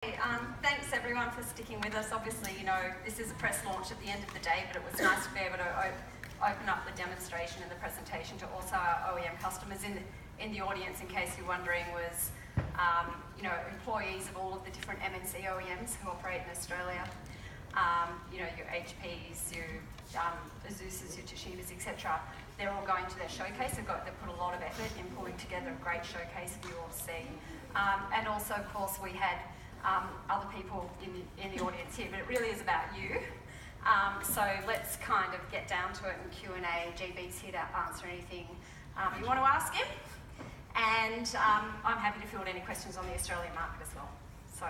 Thanks everyone for sticking with us. Obviously, you know, this is a press launch at the end of the day, but it was nice to be able to open up the demonstration and the presentation to also our OEM customers in the audience, in case you're wondering, was you know, employees of all of the different MNC OEMs who operate in Australia. You know, your HPs, your Azuses, your Toshibas, etc. They're all going to their showcase. They've put a lot of effort in pulling together a great showcase for you all to see. And also, of course, we had other people in the audience here, but it really is about you. So let's kind of get down to it in Q&A. GB's here to answer anything you want to ask him. And I'm happy to field any questions on the Australian market as well. So,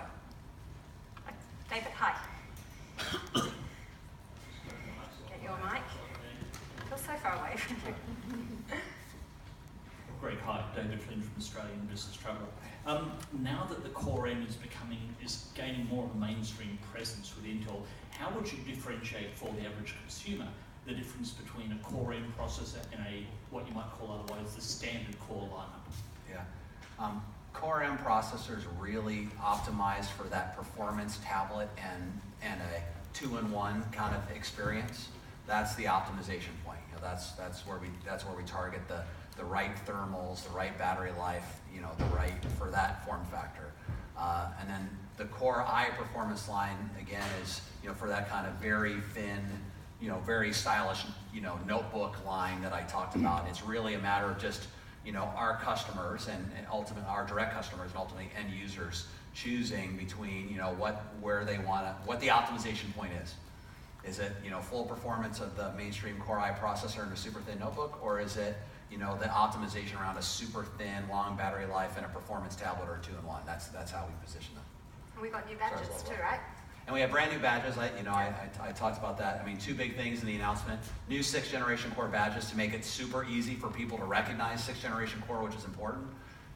David, hi. Get your mic. I feel so far away from you. Great, hi, David Flynn from Australian Business Travel. Now that the Core M is gaining more of a mainstream presence with Intel, how would you differentiate for the average consumer the difference between a Core M processor and what you might call otherwise the standard Core lineup? Yeah, Core M processors really optimized for that performance tablet and a two-in-one kind of experience. That's the optimization point. You know, that's where we target the right thermals, the right battery life, you know, the right for that form factor. And then the Core I performance line again is, you know, for that kind of very thin, you know, very stylish, you know, notebook line that I talked about. It's really a matter of just, you know, our customers and ultimately our direct customers and ultimately end users choosing between, you know, where they want to, what the optimization point is. Is it, you know, full performance of the mainstream Core I processor in a super thin notebook, or is it, you know, the optimization around a super thin, long battery life and a performance tablet or a two-in-one? That's how we position them. And we've got new badges too, right? And we have brand new badges. I talked about that. I mean, two big things in the announcement. New 6th generation Core badges to make it super easy for people to recognize 6th generation Core, which is important.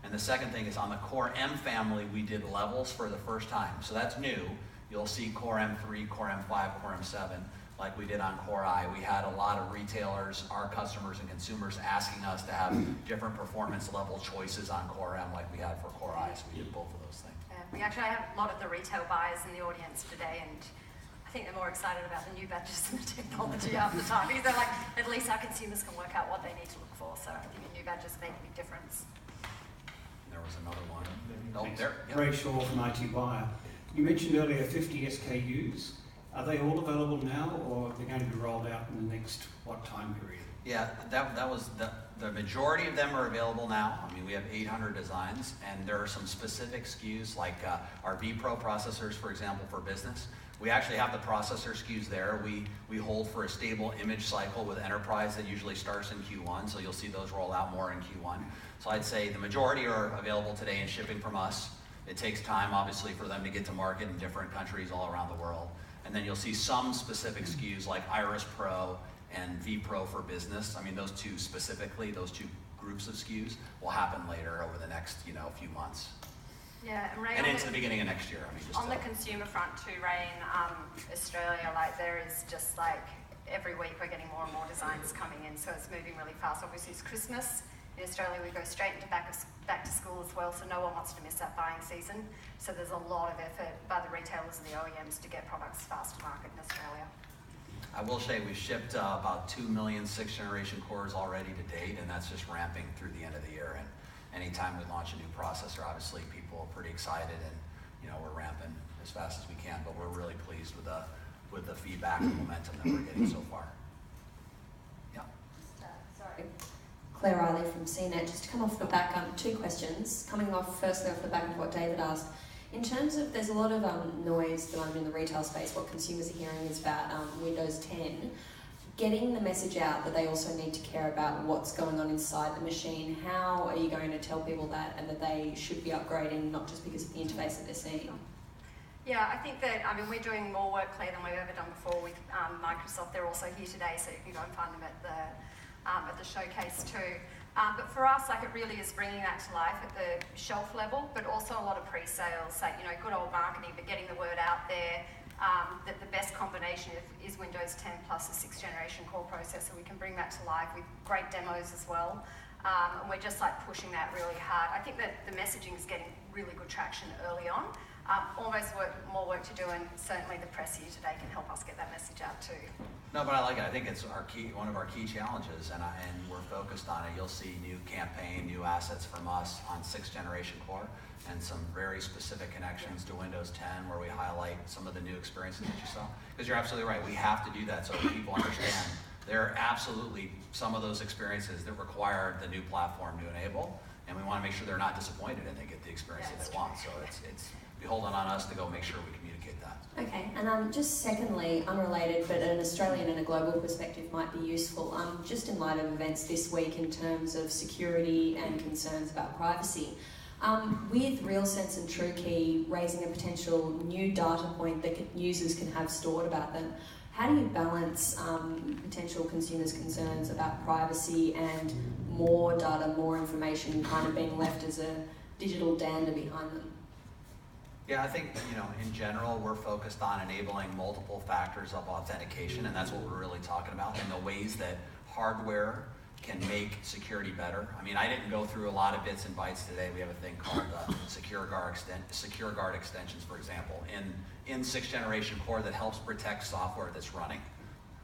And the second thing is on the Core M family, we did levels for the first time. So that's new. You'll see Core M3, Core M5, Core M7, like we did on Core I. We had a lot of retailers, our customers and consumers asking us to have different performance level choices on Core M like we had for Core I, so we did both of those things. We actually have a lot of the retail buyers in the audience today, and I think they're more excited about the new badges and the technology half the time, because they're like, at least our consumers can work out what they need to look for, so I think the new badges make a big difference. There was another one. Oh, there. Yep. Ray Shaw from IT Buyer. You mentioned earlier 50 SKUs. Are they all available now, or are they going to be rolled out in the next, what time period? Yeah, that was the majority of them are available now. I mean, we have 800 designs, and there are some specific SKUs like our vPro processors, for example, for business. We actually have the processor SKUs there. We hold for a stable image cycle with enterprise that usually starts in Q1, so you'll see those roll out more in Q1. So I'd say the majority are available today and shipping from us. It takes time, obviously, for them to get to market in different countries all around the world. And then you'll see some specific SKUs like Iris Pro and vPro for business. I mean, those two specifically, those two groups of SKUs will happen later over the next, you know, few months. Yeah, and Ray, and into the beginning of next year. I mean, just on the consumer front too, Ray, in Australia, like there is just like every week we're getting more and more designs coming in, so it's moving really fast. Obviously, it's Christmas. In Australia, we go straight into back to school as well, so no one wants to miss that buying season. So there's a lot of effort by the retailers and the OEMs to get products fast to market in Australia. I will say we've shipped about 2 million 6th generation Cores already to date, and that's just ramping through the end of the year. And anytime we launch a new processor, obviously people are pretty excited, and you know, we're ramping as fast as we can. But we're really pleased with the feedback and momentum that we're getting so far. Yeah. Sorry. Claire Riley from CNET. Just to come off the back, two questions. Coming off firstly off the back of what David asked. In terms of, there's a lot of noise that I'm in the retail space, what consumers are hearing is about Windows 10. Getting the message out that they also need to care about what's going on inside the machine. How are you going to tell people that, and that they should be upgrading, not just because of the interface that they're seeing? Yeah, I think that, I mean, we're doing more work, Claire, than we've ever done before with Microsoft. They're also here today, so you can go and find them at the showcase too. But for us, like, it really is bringing that to life at the shelf level, but also a lot of pre-sales, like, you know, good old marketing, but getting the word out there that the best combination is Windows 10 plus a 6th generation Core processor. We can bring that to life with great demos as well. And we're just like pushing that really hard. I think that the messaging is getting really good traction early on. more work to do, and certainly the press here today can help us get that message out too. No, but I like it. I think it's one of our key challenges, and we're focused on it. You'll see new campaign, new assets from us on 6th-generation Core, and some very specific connections to Windows 10 where we highlight some of the new experiences that you saw. Because you're absolutely right, we have to do that so that people understand there are absolutely some of those experiences that require the new platform to enable, and we want to make sure they're not disappointed and they get the experience that they want. So it's beholden on us to go make sure we communicate that. Okay, and just secondly, unrelated, but an Australian and a global perspective might be useful, just in light of events this week in terms of security and concerns about privacy. With RealSense and TrueKey raising a potential new data point that users can have stored about them, how do you balance potential consumers' concerns about privacy and more data, more information kind of being left as a digital dander behind them? Yeah, I think, in general, we're focused on enabling multiple factors of authentication, and that's what we're really talking about, and the ways that hardware can make security better. I mean, I didn't go through a lot of bits and bytes today. We have a thing called Secure Guard extensions, for example, in 6th-generation Core that helps protect software that's running,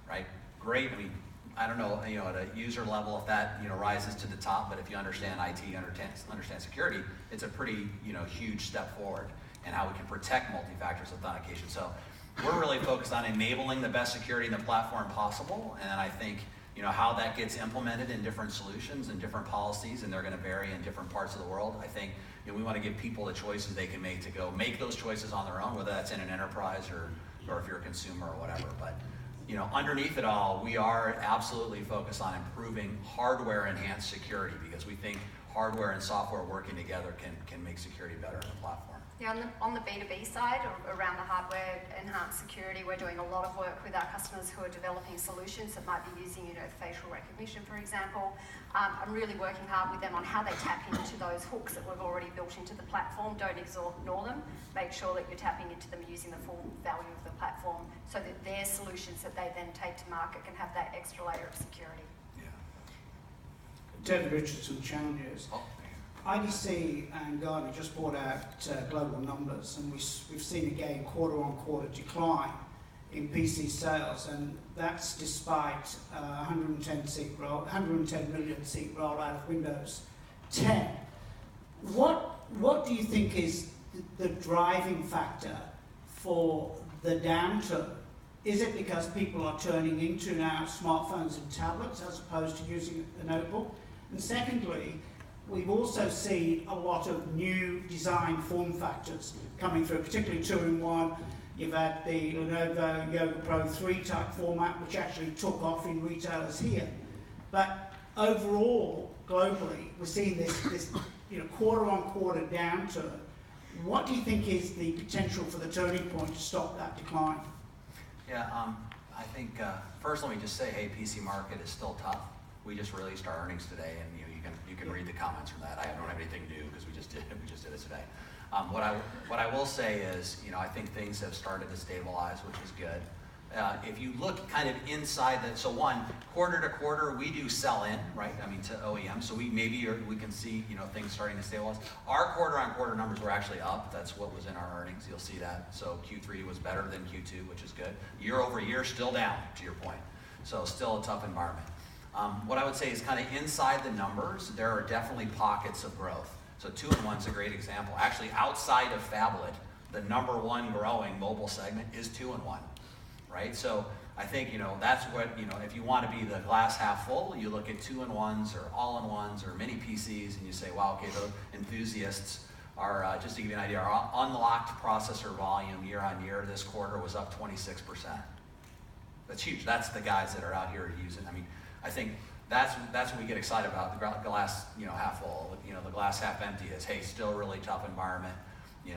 right? Great. I mean, I don't know, at a user level if that, rises to the top, but if you understand IT, understand security, it's a pretty, huge step forward in how we can protect multi-factors authentication. So we're really focused on enabling the best security in the platform possible, and I think, how that gets implemented in different solutions and different policies, and they're going to vary in different parts of the world. I think we want to give people the choices they can make to go make those choices on their own, whether that's in an enterprise or if you're a consumer or whatever. But underneath it all, we are absolutely focused on improving hardware-enhanced security because we think hardware and software working together can make security better in the platform. Yeah, on the B2B side, around the hardware enhanced security, we're doing a lot of work with our customers who are developing solutions that might be using, facial recognition, for example. I'm really working hard with them on how they tap into those hooks that we've already built into the platform. Don't ignore them. Make sure that you're tapping into them using the full value of the platform so that their solutions that they then take to market can have that extra layer of security. Yeah. David Richardson, Challenges. IDC and Gartner just brought out global numbers, and we've seen again quarter-on-quarter decline in PC sales, and that's despite 110 million seat rollout of Windows 10. What do you think is the driving factor for the downturn? Is it because people are turning into now smartphones and tablets as opposed to using a notebook? And secondly, we've also seen a lot of new design form factors coming through, particularly 2-in-1. You've had the Lenovo Yoga Pro 3 type format, which actually took off in retailers here. But overall, globally, we're seeing this quarter-on-quarter downturn. What do you think is the potential for the turning point to stop that decline? Yeah, I think first let me just say, hey, PC market is still tough. We just released our earnings today, and you can read the comments from that. I don't have anything new because we just did it today. What I will say is, I think things have started to stabilize, which is good. If you look kind of inside so one, quarter to quarter, we do sell in, right? I mean, to OEM, so we can see, things starting to stabilize. Our quarter-on-quarter numbers were actually up. That's what was in our earnings. You'll see that. So Q3 was better than Q2, which is good. Year over year, still down, to your point. So still a tough environment. What I would say is kind of inside the numbers, there are definitely pockets of growth. So 2-in-1's a great example. Actually, outside of phablet, the number one growing mobile segment is 2-in-1, right? So I think, that's what, if you want to be the glass half full, you look at 2-in-1s or all-in-ones or mini PCs and you say, wow, okay, those enthusiasts are, just to give you an idea, our unlocked processor volume year on year this quarter was up 26%. That's huge. That's the guys that are out here using, I think that's what we get excited about, the glass, half full. The glass half empty is, hey, still really tough environment,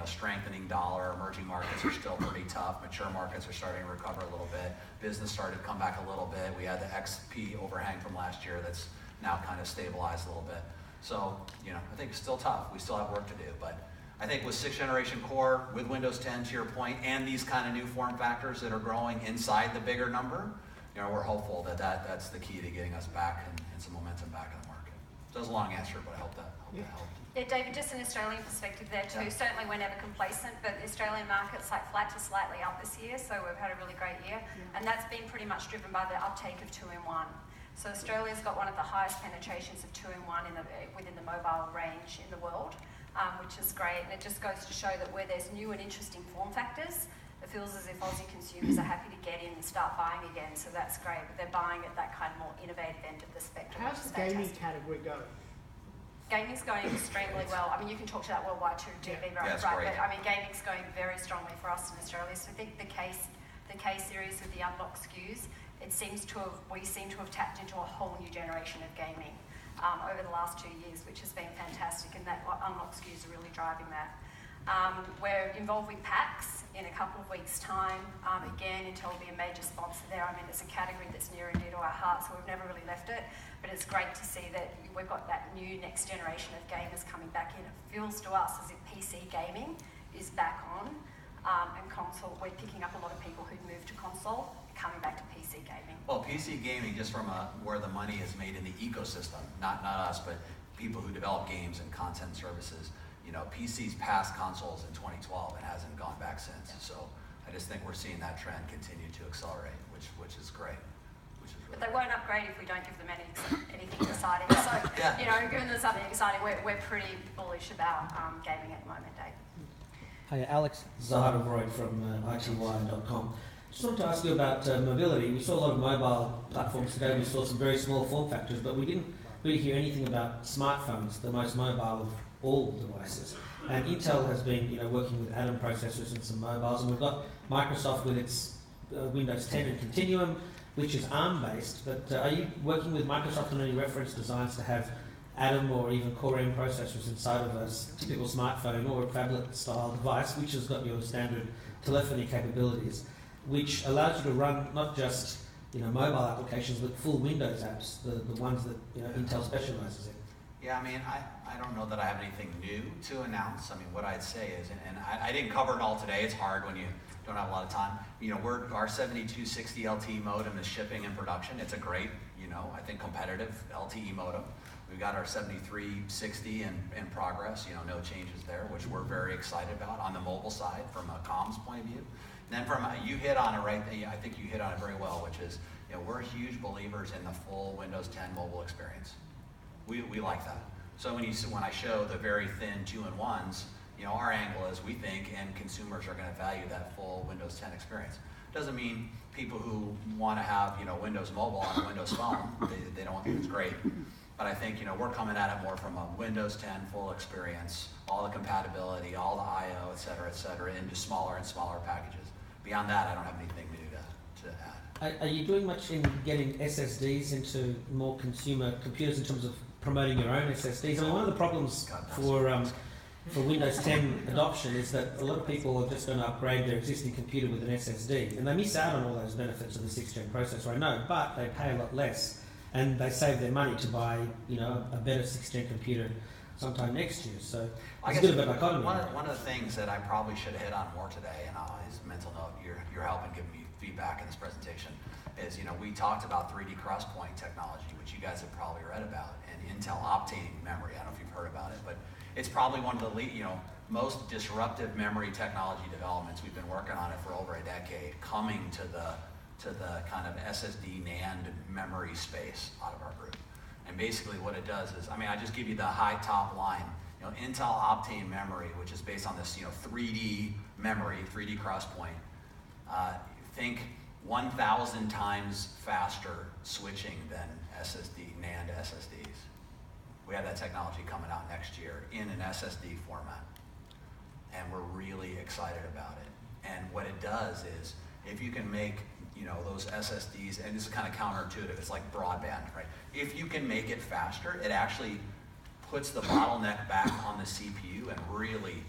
strengthening dollar, emerging markets are still pretty tough, mature markets are starting to recover a little bit, business started to come back a little bit, we had the XP overhang from last year that's now kind of stabilized a little bit. So, I think it's still tough, we still have work to do, but I think with 6th-generation Core, with Windows 10 to your point, and these kind of new form factors that are growing inside the bigger number, we're hopeful that that's the key to getting us back and some momentum back in the market. So that was a long answer, but I hope that helped. Yeah, David, just an Australian perspective there too. Yeah. Certainly we're never complacent, but the Australian market's like flat to slightly up this year, so we've had a really great year. And that's been pretty much driven by the uptake of 2-in-1. So Australia's got one of the highest penetrations of 2-in-1 within the mobile range in the world, which is great. And it just goes to show that where there's new and interesting form factors, it feels as if Aussie consumers are happy to get in and start buying again. So that's great, but they're buying at that kind of more innovative end of the spectrum. How's the gaming category going? Gaming's going extremely well. I mean, you can talk to that worldwide too, GB, right? Yeah, it's Right, great. but I mean, gaming's going very strongly for us in Australia. So I think the K series with the unlock SKUs, we seem to have tapped into a whole new generation of gaming over the last 2 years, which has been fantastic, and that unlock SKUs are really driving that. We're involved with PAX in a couple of weeks' time. Again, Intel will be a major sponsor there. I mean, it's a category that's near and dear to our hearts, so we've never really left it. But it's great to see that we've got that new next generation of gamers coming back in. It feels to us as if PC gaming is back on, and console, we're picking up a lot of people who've moved to console, coming back to PC gaming. Well, PC gaming, just from where the money is made in the ecosystem, not us, but people who develop games and content services. You know, PCs passed consoles in 2012 and hasn't gone back since. So I just think we're seeing that trend continue to accelerate, which is great. But they won't upgrade if we don't give them anything exciting. So, Yeah. you know, given them something exciting, we're pretty bullish about gaming at the moment, Dave. Hi, Alex Zaharovoy from itwire.com. Just wanted to ask you about mobility. We saw a lot of mobile platforms today. We saw some very small form factors, but we didn't really hear anything about smartphones, the most mobile of all devices. And Intel has been, working with Atom processors and some mobiles, and we've got Microsoft with its Windows 10 and Continuum, which is ARM-based. But are you working with Microsoft on any reference designs to have Atom or even Core M processors inside of a typical smartphone or a phablet-style device, which has got your standard telephony capabilities, which allows you to run not just mobile applications, but full Windows apps, the ones that Intel specializes in? Yeah, I mean, I don't know that I have anything new to announce. I mean, what I'd say is, and I didn't cover it all today. It's hard when you don't have a lot of time. Our 7260 LTE modem is shipping in production. It's a great, I think competitive LTE modem. We've got our 7360 in progress. No changes there, which we're very excited about on the mobile side from a comms point of view. And then you hit on it right. I think you hit on it very well, which is we're huge believers in the full Windows 10 mobile experience. We like that. So when I show the very thin 2-in-1s, our angle is we think end consumers are going to value that full Windows 10 experience. Doesn't mean people who want to have Windows Mobile on a Windows phone, they don't think it's great. But I think we're coming at it more from a Windows 10 full experience, all the compatibility, all the I/O, et cetera, into smaller and smaller packages. Beyond that, I don't have anything new to add. Are you doing much in getting SSDs into more consumer computers in terms of promoting your own SSDs? I mean, one of the problems for Windows 10 adoption is that a lot of people are just going to upgrade their existing computer with an SSD, and they miss out on all those benefits of the 6th-gen processor, I know, but they pay a lot less, and they save their money to buy, a better 6th-gen computer sometime next year. So it's a bit of a dichotomy. One of the things that I probably should have hit on more today, and as a mental note, you're helping give me feedback in this presentation, is we talked about 3D crosspoint technology, which you guys have probably read about, and Intel Optane memory. I don't know if you've heard about it, but it's probably one of the most disruptive memory technology developments. We've been working on it for over a decade, coming to the kind of SSD NAND memory space out of our group. And basically what it does is, I just give you the high top line. Intel Optane memory, which is based on this 3D memory, 3D crosspoint. Think 1,000 times faster switching than NAND SSDs. We have that technology coming out next year in an SSD format. And we're really excited about it. And what it does is, if you can make those SSDs, and this is kind of counterintuitive, it's like broadband, right? If you can make it faster, it actually puts the bottleneck back on the CPU, and really,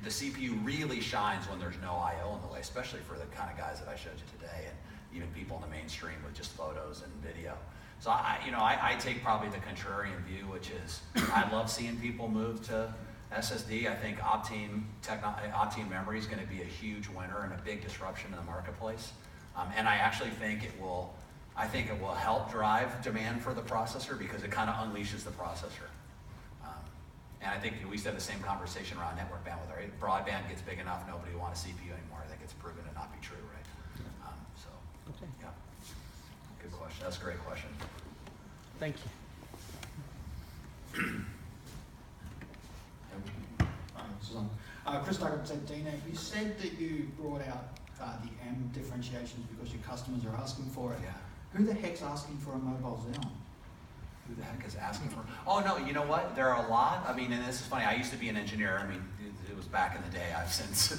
the CPU really shines when there's no I/O in the way, especially for the kind of guys that I showed you today, and even people in the mainstream with just photos and video. So I take probably the contrarian view, which is I love seeing people move to SSD. I think Optane memory is going to be a huge winner and a big disruption in the marketplace. And I actually think it will I think it will help drive demand for the processor because it kind of unleashes the processor. And I think we used to have the same conversation around network bandwidth, right? Broadband gets big enough, nobody will want a CPU anymore. I think it's proven to not be true, right? Okay. Yeah. Good question. That's a great question. Thank you. Chris Duggan said, Dina, you said that you brought out the M differentiations because your customers are asking for it. Yeah. Who the heck's asking for a mobile Xeon? Who the heck is asking for? Oh no, you know what? There are a lot. I mean, and this is funny. I used to be an engineer. I mean, it was back in the day. I've since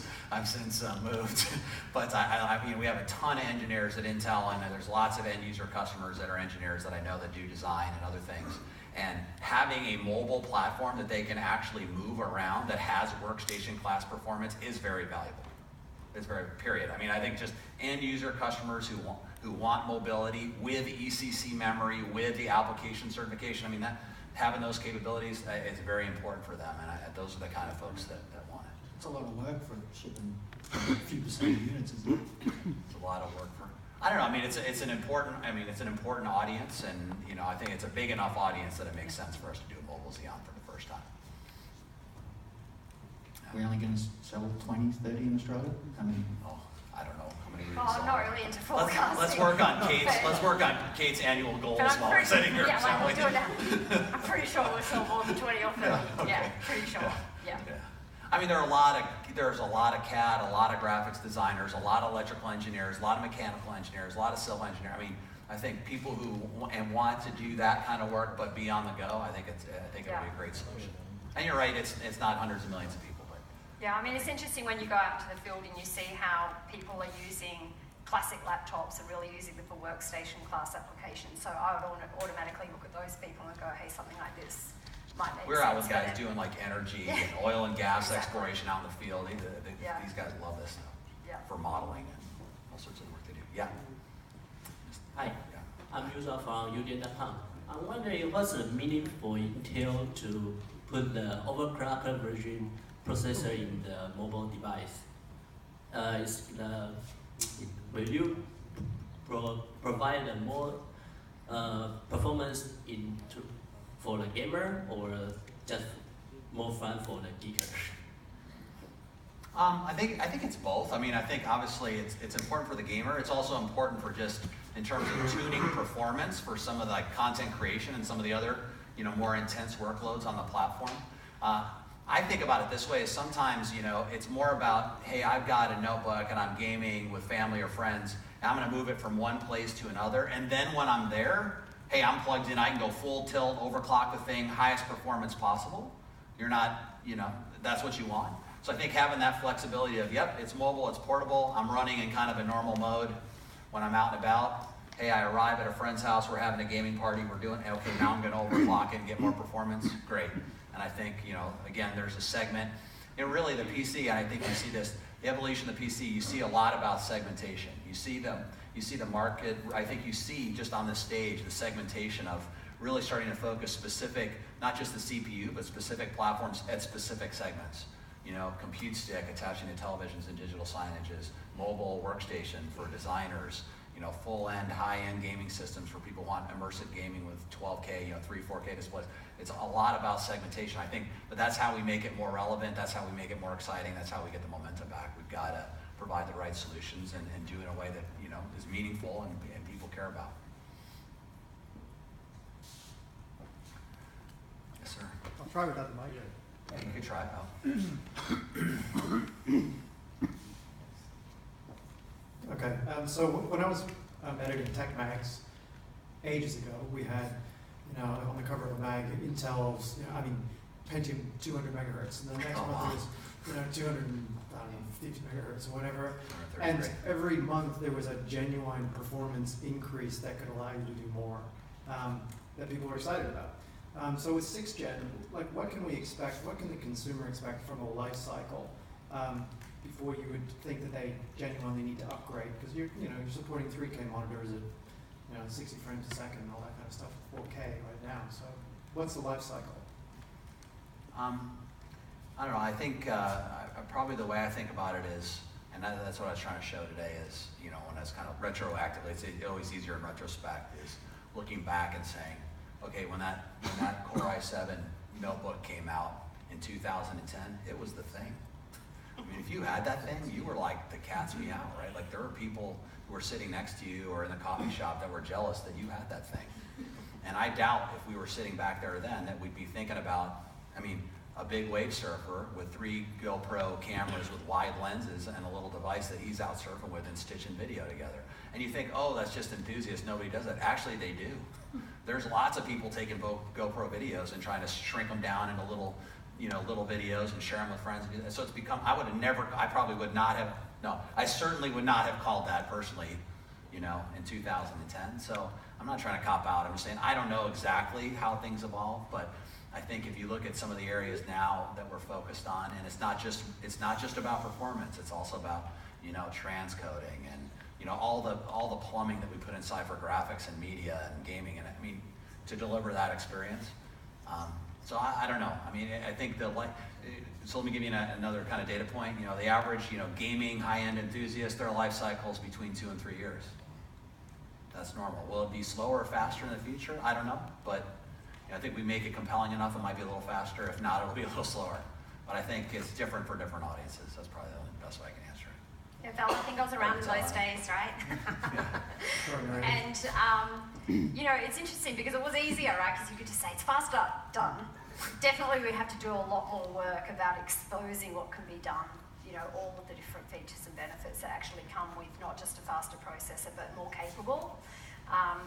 moved. But I mean, we have a ton of engineers at Intel, and there's lots of end user customers that are engineers that I know that do design and other things. And having a mobile platform that they can actually move around that has workstation class performance is very valuable. It's very, period. I mean, I think just end user customers who want mobility with ECC memory, with the application certification, I mean, that having those capabilities is very important for them. And those are the kind of folks that want it. It's a lot of work for shipping a few percent of units, isn't it? It's a lot of work for, I don't know, I mean, it's an important audience, and you know, I think it's a big enough audience that it makes sense for us to do a mobile Xeon for the first time. We're only going to sell 20, 30 in Australia? I mean, I don't know how many we Oh, sell. I'm not really into forecasting. Let's work on Kate's annual goals But while we're sitting here. yeah, like we're doing that. I'm pretty sure we'll sell more than 20 or 30. Yeah, okay. Yeah, pretty sure. Yeah. I mean, there's a lot of CAD, a lot of graphics designers, a lot of electrical engineers, a lot of mechanical engineers, a lot of civil engineers. I mean, I think people who want to do that kind of work but be on the go, I think it'll be a great solution. And you're right, it's not hundreds of millions of people, but Yeah, I mean, it's interesting when you go out into the field and you see how people are using classic laptops and really using them for workstation class applications. So I would automatically look at those people and go, hey, something like this might make sense. we're out with guys doing like energy and oil and gas exploration out in the field. Yeah. These guys love this stuff for modeling and all sorts of work they do. Yeah. Hi, Yeah. I'm user from Udin.com. I'm wondering what's the meaning for Intel to put the overclocked version processor in the mobile device? Will you provide a more performance for the gamer, or just more fun for the geeker? I think it's both. I mean, I think obviously it's important for the gamer. It's also important for just in terms of tuning performance for some of the content creation and some of the other more intense workloads on the platform. I think about it this way: is sometimes it's more about, hey, I've got a notebook and I'm gaming with family or friends, and I'm going to move it from one place to another, and then when I'm there, hey, I'm plugged in, I can go full tilt, overclock the thing, highest performance possible. You're not, that's what you want. So I think having that flexibility of, yep, it's mobile, it's portable, I'm running in kind of a normal mode when I'm out and about. Hey, I arrive at a friend's house, we're having a gaming party, we're doing, okay, now I'm going to overclock it and get more performance, great. And I think, again, there's a segment. Really the PC, and I think you see this, the evolution of the PC, you see a lot about segmentation. You see the market, I think you see just on this stage, the segmentation of really starting to focus specific, not just the CPU, but specific platforms at specific segments. Compute stick attaching to televisions and digital signages, mobile workstation for designers, full-end, high-end gaming systems for people who want immersive gaming with 12K, 4K displays. It's a lot about segmentation, I think, but that's how we make it more relevant, that's how we make it more exciting, that's how we get the momentum back. We've got to provide the right solutions and do it in a way that, is meaningful and people care about. Yes, sir. I'll try without the mic. Yeah, you could try it out. Okay, so when I was editing Tech Mags ages ago, we had, on the cover of a mag, Intel's, Pentium 200 megahertz, and the next month it was, 250 megahertz or whatever. And every month there was a genuine performance increase that could allow you to do more, that people were excited about. So with 6th-gen, what can we expect? What can the consumer expect from a life cycle before you would think that they genuinely need to upgrade? Because you're supporting 3K monitors at 60 frames a second and all that kind of stuff with 4K right now. So what's the life cycle? I don't know. I think probably the way I think about it is And that's what I was trying to show today is, you know, when it's kind of retroactively, it's always easier in retrospect, is looking back and saying, okay, when that Core i7 notebook came out in 2010, it was the thing. I mean, if you had that thing, you were like the cat's meow, right? Like there were people who were sitting next to you or in the coffee shop that were jealous that you had that thing. And I doubt if we were sitting back there then that we'd be thinking about, I mean, a big wave surfer with 3 GoPro cameras with wide lenses and a little device that he's out surfing with and stitching video together. And you think, oh, that's just enthusiasts, nobody does that. Actually, they do. There's lots of people taking GoPro videos and trying to shrink them down into little, you know, little videos and share them with friends. So it's become, I probably would not have, no, I certainly would not have called that personally, you know, in 2010. So I'm not trying to cop out. I'm just saying, I don't know exactly how things evolve, but I think if you look at some of the areas now that we're focused on, and it's not just about performance, it's also about, you know, transcoding and, you know, all the plumbing that we put inside for graphics and media and gaming, and I mean, to deliver that experience. So I don't know. I mean, I think so let me give you another kind of data point. You know, the average, you know, gaming high-end enthusiast, their life cycle is between 2 and 3 years. That's normal. Will it be slower or faster in the future? I don't know, but I think we make it compelling enough, it might be a little faster. If not, it'll be a little slower. But I think it's different for different audiences. That's probably the best way I can answer it. Yeah, Val, I think I was around in those days, right? And, you know, it's interesting because it was easier, right? Because you could just say, it's faster, done. Definitely we have to do a lot more work about exposing what can be done. You know, all of the different features and benefits that actually come with not just a faster processor, but more capable.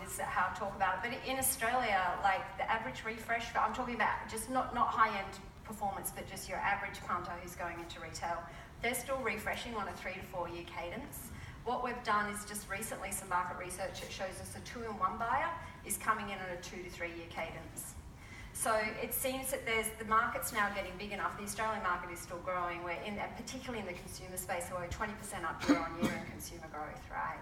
Is how I talk about it. But in Australia, like the average refresh, I'm talking about just not high-end performance, but just your average punter who's going into retail, they're still refreshing on a 3 to 4 year cadence. What we've done is just recently some market research that shows us a 2-in-1 buyer is coming in at a 2 to 3 year cadence. So it seems that the market's now getting big enough. The Australian market is still growing. And particularly in the consumer space, we're 20% up year on year in consumer growth, right?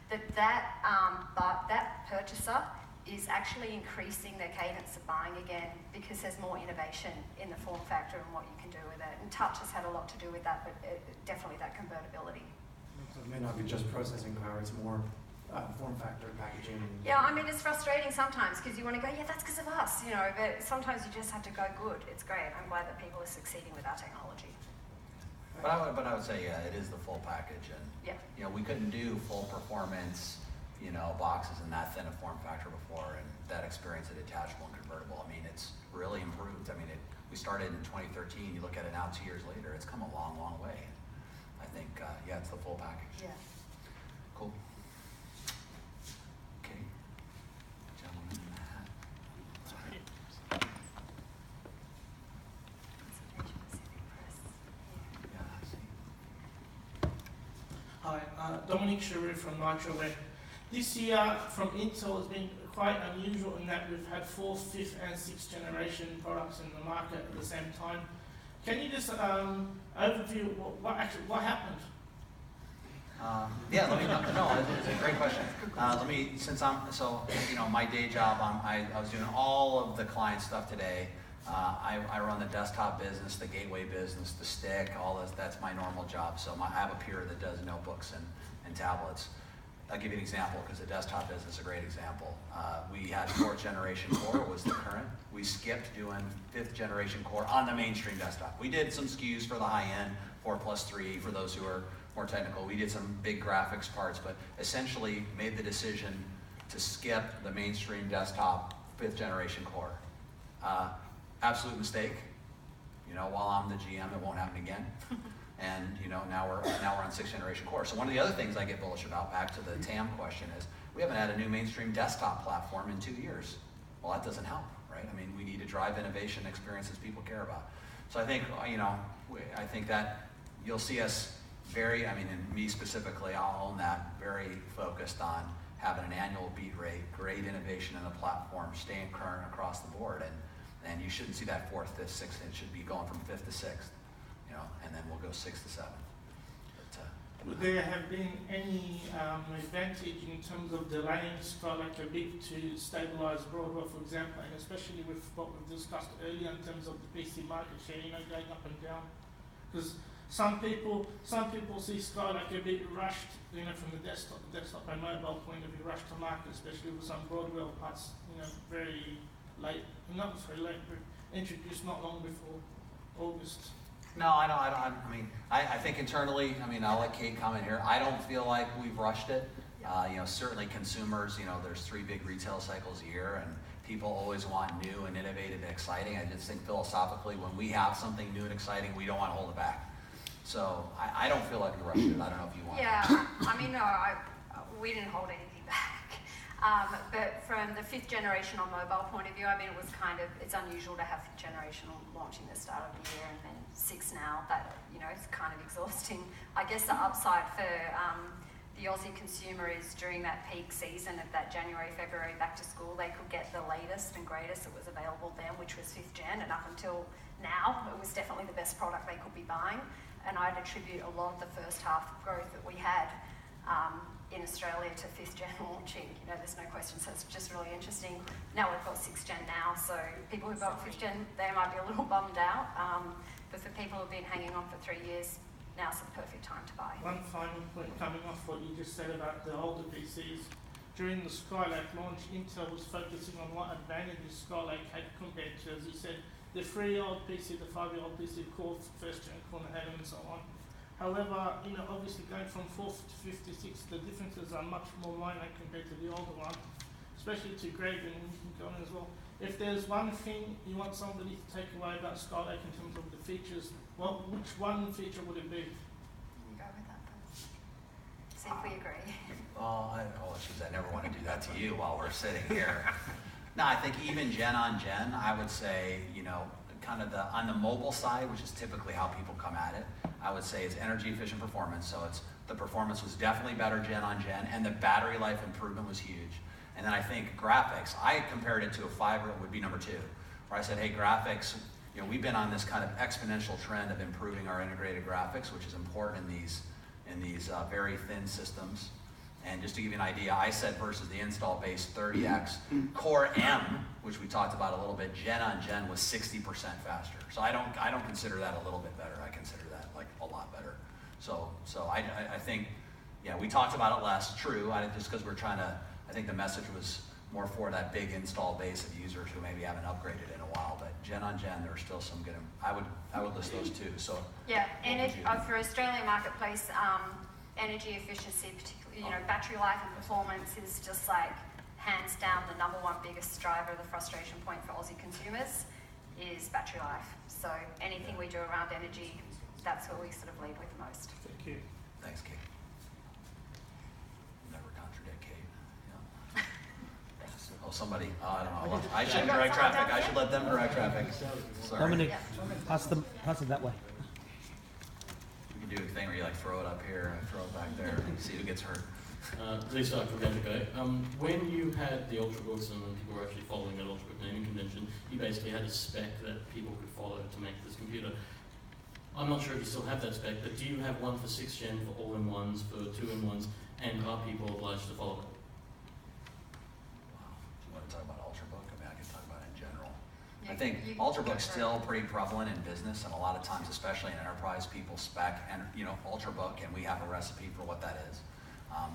But that purchaser is actually increasing their cadence of buying again because there's more innovation in the form factor and what you can do with it. And touch has had a lot to do with that, but definitely that convertibility. So it may not be just processing power, it's more form factor, packaging. Yeah, I mean, it's frustrating sometimes because you want to go, yeah, that's because of us, you know, but sometimes you just have to go, good, it's great. I'm glad that people are succeeding with our technology. But I would say, yeah, it is the full package, and yeah, you know, we couldn't do full performance, you know, boxes in that thin a form factor before, and that experience of detachable and convertible. I mean, it's really improved. I mean, we started in 2013. You look at it now, 2 years later, it's come a long, long way. I think, yeah, it's the full package. yeah. Cool. Okay, gentleman in the hat. Hi, Dominic Sharif from NitroWeb. This year from Intel has been quite unusual in that we've had 4th, 5th and 6th generation products in the market at the same time. Can you just overview what happened? Yeah, it's a great question. You know, my day job, I was doing all of the client stuff today. I run the desktop business, the gateway business, the stick, all this. That's my normal job. So I have a peer that does notebooks and tablets. I'll give you an example because the desktop business is a great example. We had 4th generation Core was the current. We skipped doing 5th generation Core on the mainstream desktop. We did some SKUs for the high end, 4+3 for those who are more technical. We did some big graphics parts, but essentially made the decision to skip the mainstream desktop 5th generation Core. Absolute mistake. You know, while I'm the GM, it won't happen again. And you know, now we're on 6th generation Core. So one of the other things I get bullish about, back to the TAM question, is we haven't had a new mainstream desktop platform in 2 years. Well, that doesn't help, right? I mean, we need to drive innovation experiences people care about. So I think, you know, I think that you'll see us and me specifically, I'll own that, very focused on having an annual beat rate, great innovation in the platform, staying current across the board, and you shouldn't see that 4th, 5th, 6th. It should be going from 5th to 6th, you know, and then we'll go 6th to 7th. But, would there have been any advantage in terms of delaying Skylake a bit to stabilize Broadwell, for example, and especially with what we've discussed earlier in terms of the PC market share, you know, going up and down? Because Some people see Skylake a bit rushed, from the desktop and mobile point of view, rushed to market, especially with some Broadwell parts, very late, not very late, but introduced not long before August. No, I mean, I think internally, I'll let Kate comment here. I don't feel like we've rushed it. Certainly consumers, there's 3 big retail cycles a year, and people always want new and innovative and exciting. I just think philosophically, when we have something new and exciting, we don't want to hold it back. So I don't feel like we rushed it. I don't know if you want. Yeah, no, we didn't hold anything back. But from the 5th generation on mobile point of view, it was it's unusual to have 5th generation launching the start of the year and then 6 now. That, it's kind of exhausting. I guess the upside for the Aussie consumer is during that peak season of that January, February back to school, they could get the latest and greatest that was available then, which was 5th gen, and up until now, it was definitely the best product they could be buying. And I'd attribute a lot of the first half growth that we had in Australia to 5th gen launching. There's no question, so it's just really interesting. Now we've got 6th gen now, so people who got 5th gen, they might be a little bummed out. But for people who've been hanging on for 3 years, now's the perfect time to buy. One final point coming off what you just said about the older PCs. During the Skylake launch, Intel was focusing on what advantages Skylake had compared to, as you said, the 3-year-old PC, the 5-year-old PC, Core, 1st gen, Core, and so on. However, obviously going from 4th to 5th to 6th, the differences are much more minor compared to the older one, especially to Greg and John as well. If there's one thing you want somebody to take away about Skylake in terms of the features, which one feature would it be? You go with that first. See if we agree. I never want to do that to you while we're sitting here. No, I think even gen on gen, I would say, kind of on the mobile side, which is typically how people come at it, I would say it's energy efficient performance. So the performance was definitely better gen on gen, and the battery life improvement was huge. And then I think graphics, I compared it to a 5-year-old would be number 2, where I said, hey, graphics, we've been on this kind of exponential trend of improving our integrated graphics, which is important in these very thin systems. And just to give you an idea, I said versus the install base 30x. Core M, which we talked about a little bit, gen on gen was 60% faster. So I don't consider that a little bit better. I consider that like a lot better. So I think, yeah, we talked about it less. True, just because I think the message was more for that big install base of users who maybe haven't upgraded in a while. But gen on gen, there's still some good. I would list those 2. So yeah, and for Australian marketplace, energy efficiency, particularly battery life and performance, is just like hands down the number 1 biggest driver. The frustration point for Aussie consumers is battery life. So anything we do around energy, that's what we sort of lead with most. Thank you. Thanks, Kate. Never contradict Kate. Yeah. Oh, somebody. I don't know. I should direct traffic. I should let them direct traffic. Sorry. Dominic, pass it that way. You can do a thing where you throw it up here and throw it back there and see who gets hurt. Please start from Bendigo. When you had the Ultrabooks and people were actually following that Ultrabook naming convention, you basically had a spec that people could follow to make this computer. I'm not sure if you still have that spec, but do you have one for 6th gen, for all-in-ones, for 2-in-ones, and are people obliged to follow it? Wow. Do you want to talk about Ultrabook? I can talk about it in general. Yeah, I think Ultrabook's still pretty prevalent in business, and a lot of times, especially in enterprise, people spec and Ultrabook, and we have a recipe for what that is.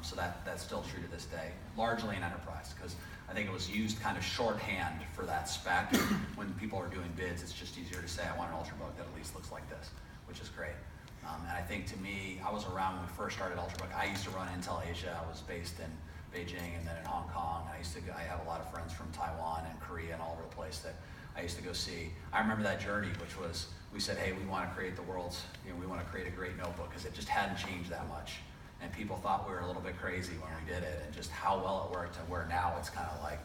So that's still true to this day, largely in enterprise, because I think it was used kind of shorthand for that spec. When people are doing bids, it's just easier to say, I want an Ultrabook that at least looks like this, which is great. And I think to me, I was around when we first started Ultrabook. I used to run Intel Asia. I was based in Beijing and then in Hong Kong. I have a lot of friends from Taiwan and Korea and all over the place that I used to go see. I remember that journey, which was, we said, hey, we want to create the world's, we want to create a great notebook, because it just hadn't changed that much. And people thought we were a little bit crazy when we did it, and just how well it worked, and where now it's kind of like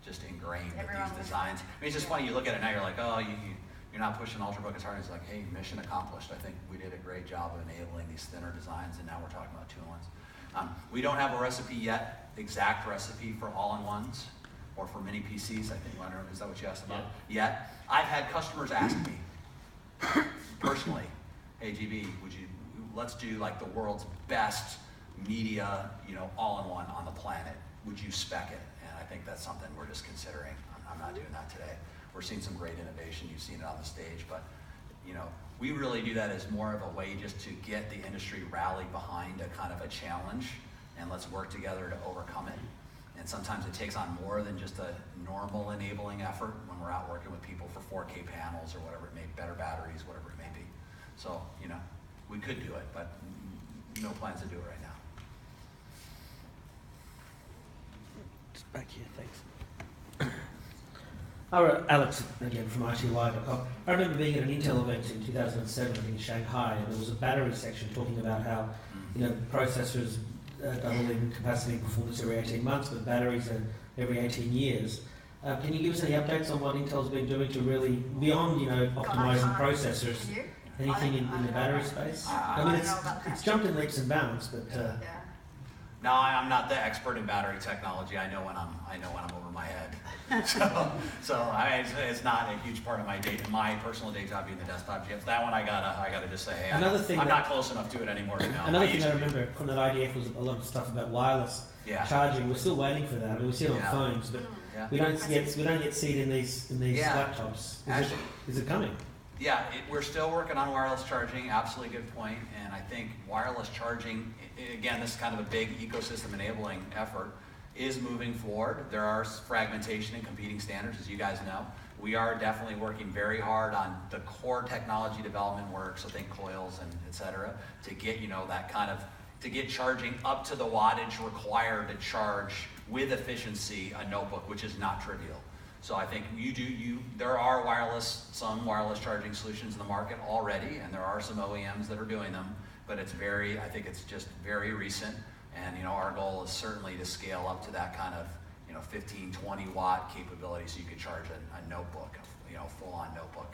just ingrained with these designs. It's just funny, you look at it now, you're like, oh, you're not pushing Ultrabook as hard. It's like, hey, mission accomplished. I think we did a great job of enabling these thinner designs, and now we're talking about 2-in-1s. We don't have a recipe yet, exact recipe for all-in-ones or for mini PCs. I think, is that what you asked about? Yeah. Yet. I've had customers ask me personally, hey, GB, let's do like the world's best media, all-in-one on the planet. Would you spec it? And I think that's something we're just considering. I'm not doing that today. We're seeing some great innovation. You've seen it on the stage, but we really do that as more of a way just to get the industry rallied behind a kind of a challenge, and let's work together to overcome it. And sometimes it takes on more than just a normal enabling effort when we're out working with people for 4K panels or whatever it may be, better batteries, whatever it may be. So, you know, we could do it, but no plans to do it right now. Just back here, thanks. Alex, again, from ITY.com. I remember being at an Intel event in 2007 in Shanghai, and there was a battery section talking about how, you know, processors double in capacity and performance every 18 months, but batteries are every 18 years. Can you give us any updates on what Intel's been doing to really, beyond, you know, optimizing processors, anything in the battery space? I mean, it's jumped in leaps and bounds, but... No, I'm not the expert in battery technology. I know when I'm over my head. It's not a huge part of my day, my personal day job being the desktop GMs. That one I gotta just say, hey, I'm not close enough to it anymore to know. Another thing I remember from that IDF was a lot of stuff about wireless charging. We're still waiting for that. I mean, we see it on phones, but we don't get see it in these laptops. Is it coming? Yeah, we're still working on wireless charging. Absolutely good point. And I think wireless charging, again, this is kind of a big ecosystem enabling effort, is moving forward. There are fragmentation and competing standards, as you guys know. We are definitely working very hard on the core technology development work, so think coils and et cetera, to get, you know, that kind of, to get charging up to the wattage required to charge with efficiency a notebook, which is not trivial. So I think there are some wireless charging solutions in the market already, and there are some OEMs that are doing them, but I think it's just very recent. And, you know, our goal is certainly to scale up to that kind of, you know, 15, 20 watt capability so you could charge a notebook, you know, full on notebook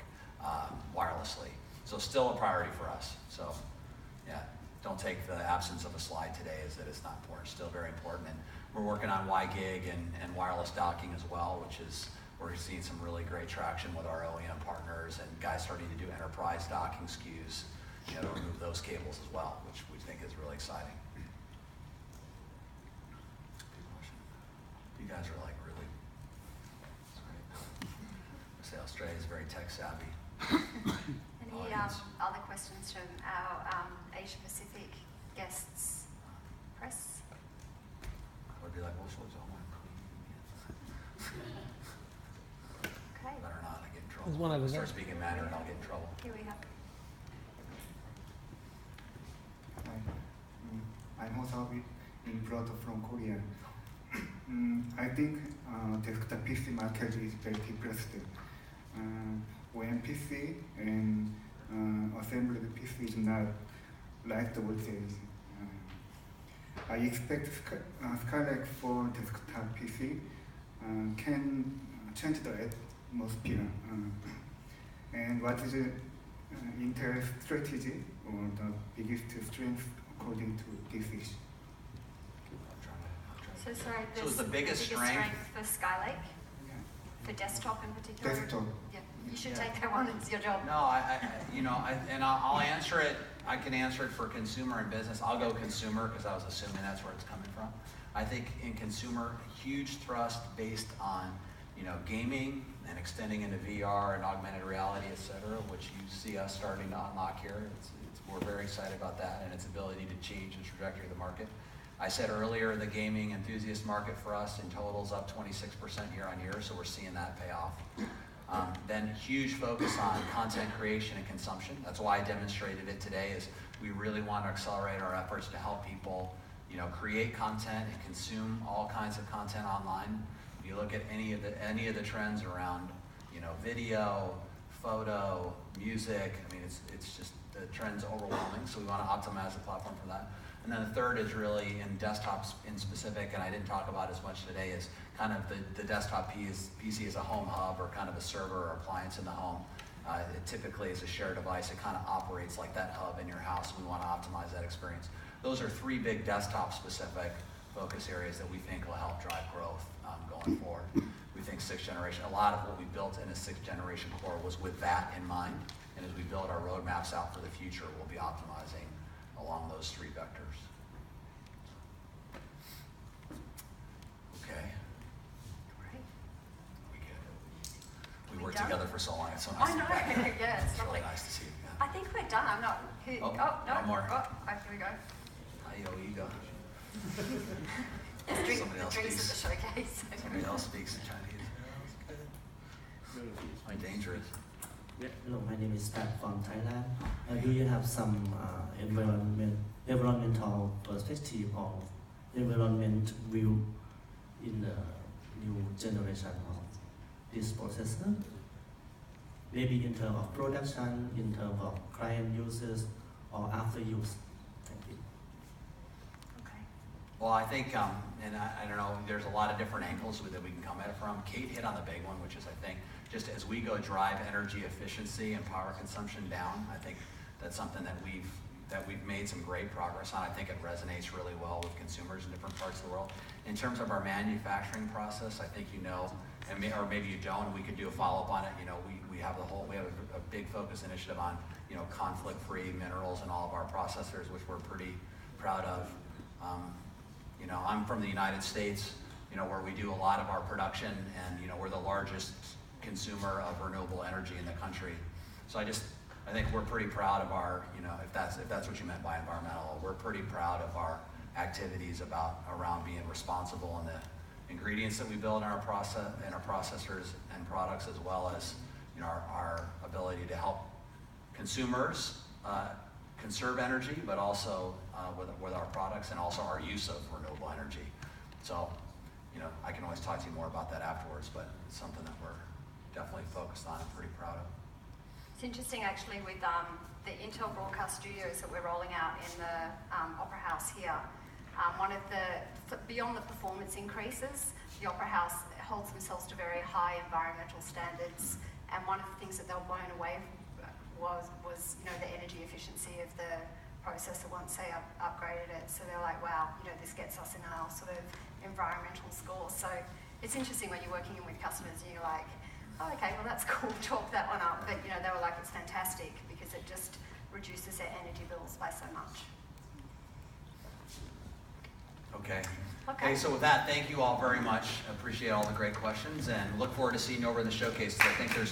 wirelessly. So still a priority for us. So yeah, don't take the absence of a slide today as that it's not important, still very important. And we're working on WiGig and wireless docking as well, which is, we're seeing some really great traction with our OEM partners and guys starting to do enterprise docking SKUs, you know, to remove those cables as well, which we think is really exciting. You guys are like really, it's great. I say Australia is very tech savvy. Any other questions from our Asia Pacific guests? Press? I would be like, what's on my Okay. Better not, I get in trouble. There's one over there. Start speaking Mandarin, I'll get in trouble. Here we have. I'm also brought from Korea. I think desktop PC market is very depressed. When PC and assembled PC is not like the old days. I expect Skylake for desktop PC can change the atmosphere. And what is Intel's strategy or the biggest strength according to this issue? So sorry, So it's the biggest strength for Skylake? Yeah. For desktop in particular? Desktop. Yeah, you should take that one, it's your job. No, I'll answer it. I can answer it for consumer and business. I'll go consumer because I was assuming that's where it's coming from. I think in consumer, huge thrust based on, you know, gaming and extending into VR and augmented reality, et cetera, which you see us starting to unlock here. We're very excited about that and its ability to change the trajectory of the market. I said earlier, the gaming enthusiast market for us in total is up 26% year on year, so we're seeing that pay off. Then huge focus on content creation and consumption. That's why I demonstrated it today, is we really want to accelerate our efforts to help people, you know, create content and consume all kinds of content online. If you look at any of the trends around, you know, video, photo, music, I mean, it's just, the trend's overwhelming, so we want to optimize the platform for that. And then the third is really in desktops in specific, and I didn't talk about as much today, is kind of the desktop PC as a home hub or kind of a server or appliance in the home. It typically is a shared device. It kind of operates like that hub in your house. We want to optimize that experience. Those are three big desktop specific focus areas that we think will help drive growth going forward. We think 6th generation, a lot of what we built in a 6th generation core was with that in mind. And as we build our roadmaps out for the future, we'll be optimizing along those three vectors. Okay. Great. We good. We worked together for so long. It's so nice I know, to be back. yeah, it's It's really lovely. nice to see you. I think we're done. I'm not. Oh, no. one more. Oh, here we go. Ego. There's Somebody else drinks speaks. at the showcase. Somebody else speaks in Chinese. Quite dangerous. Hello, my name is Pat from Thailand. Do you have some environmental perspective or environment view in the new generation of this processor? Maybe in terms of production, in terms of client users, or after use? Thank you. Okay. Well, I think, and I don't know, there's a lot of different angles that we can come at it from. Kate hit on the big one, which is, I think, just as we go drive energy efficiency and power consumption down, I think that's something that we've made some great progress on. I think it resonates really well with consumers in different parts of the world. In terms of our manufacturing process, I think you know, or maybe you don't, and we could do a follow-up on it. You know, we have a big focus initiative on, you know, conflict-free minerals in all of our processors, which we're pretty proud of. You know, I'm from the United States, you know, where we do a lot of our production, and, you know, we're the largest consumer of renewable energy in the country. So I think we're pretty proud of our, you know, if that's what you meant by environmental, we're pretty proud of our activities around being responsible in the ingredients that we build in our processors and products, as well as, you know, our ability to help consumers conserve energy, but also with our products, and also our use of renewable energy. So, you know, I can always talk to you more about that afterwards, but it's something that we're definitely focused on and pretty proud of. It's interesting actually with the Intel broadcast studios that we're rolling out in the Opera House here. One of beyond the performance increases, the Opera House holds themselves to very high environmental standards, and one of the things that they were blown away was you know, the energy efficiency of the processor once they upgraded it. So they're like, wow, you know, this gets us in our sort of environmental score. So it's interesting when you're working in with customers and you're like, oh, okay, well that's cool, chalk that one up. But you know, they were like, it's fantastic because it just reduces their energy bills by so much. Okay. Okay, so with that, thank you all very much. Appreciate all the great questions, and look forward to seeing you over in the showcase. I think there's